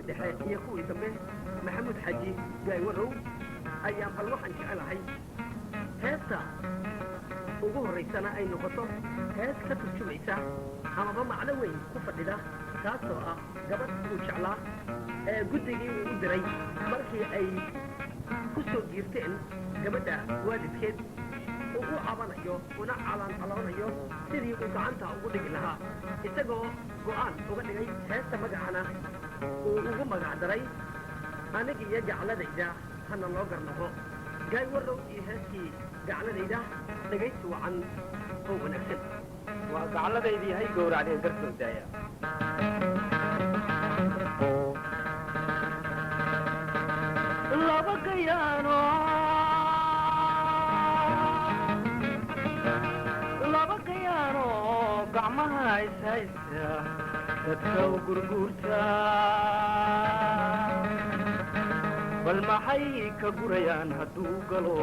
دحيح يكوي دمه محمود حجي جاي ورو أيام الوحن شعلهاي هذا ugu horeysana ay noqoto hees ka turjumaysa amaba macno weyn ku fadhida taasoo ah gabadh uu jeclaa ee guddigii uu u diray markii ay ku soo giirteen gabadha waalidkeed ugu cabanayo una caloonayo sidii uu gacanta ugu dhigi lahaa isagoo go'aan uga dhigay heesta magacana uu ugu magac daray aniga iyo gacladayda hana loo garnoqo gaay warrow iyo heeskii gacladayda dhagaysi wacan oo wanaagsan waa gacladaydii hay gowracdeen dartoo daaya laba kayaano gacmaha ishaysta dadka u gurguurta bal maxay ka gurayaan hadduu galo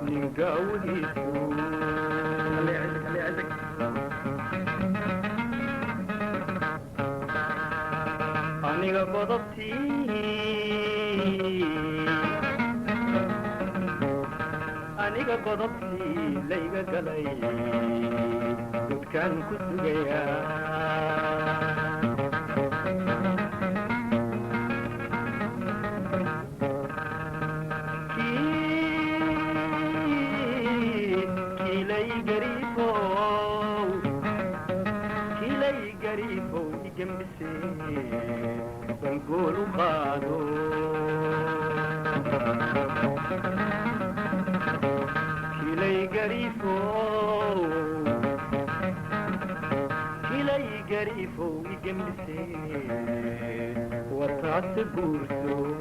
ninka awdiisu aniga godobtii layga galay dudkaan ku sugaya بنقول قادو كلي قريفو يجمسي وطعت بورسو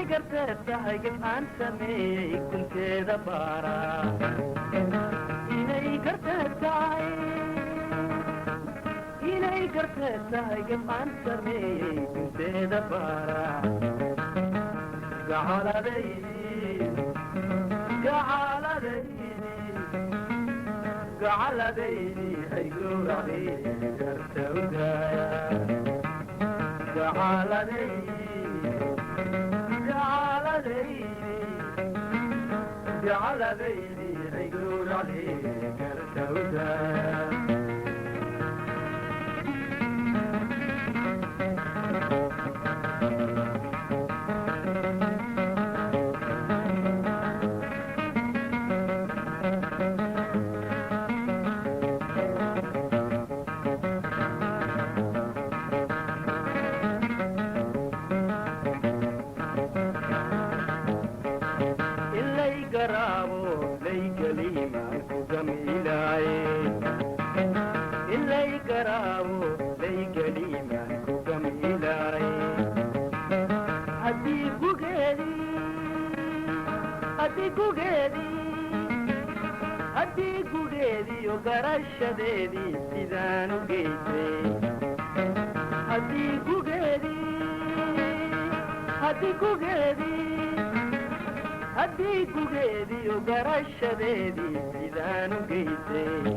inay garteed tahay gabcaan sameeyey kunteeda baara inay garteed tahay gabcaan sameeyey kunteeda baara gacaladaydi ay gowracday garta udaaya gacaladaydi ay gowracday garta udaaya haddii gugeediyo garashadeedii sidaan u geysay haddii gugeediyo garashadeedii sidaan u geysay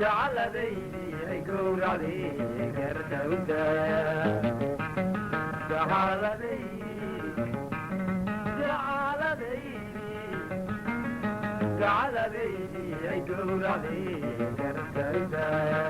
gacaladaydi ay gowracday garta udaaya gacaladaydi ay gowracday garta udaaya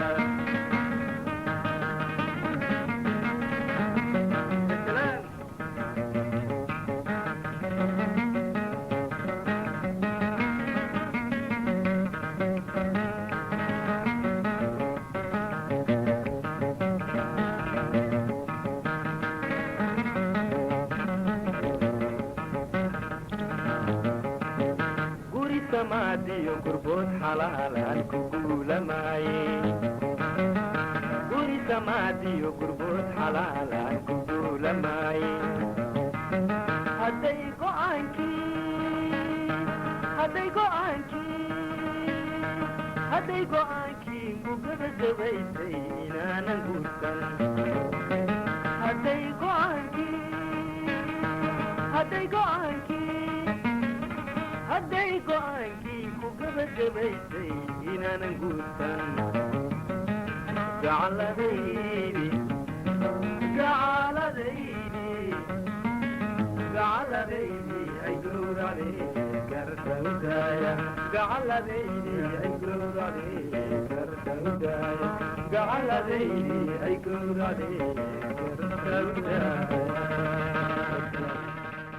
samaadiyo gurbood xalaalaan ku guulamaaye guri samaadiyo gurbood xalaalaan ku guulamaaye hadday go'aankii mugada gabaysay inaanan guursan hadday go'aankii ku gabagabaysay inaanan guursan gacaladaydi ay gowracday garta udaaya gacaladaydi ay gowracday garta udaaya gacaladaydi ay gowracday garta udaaya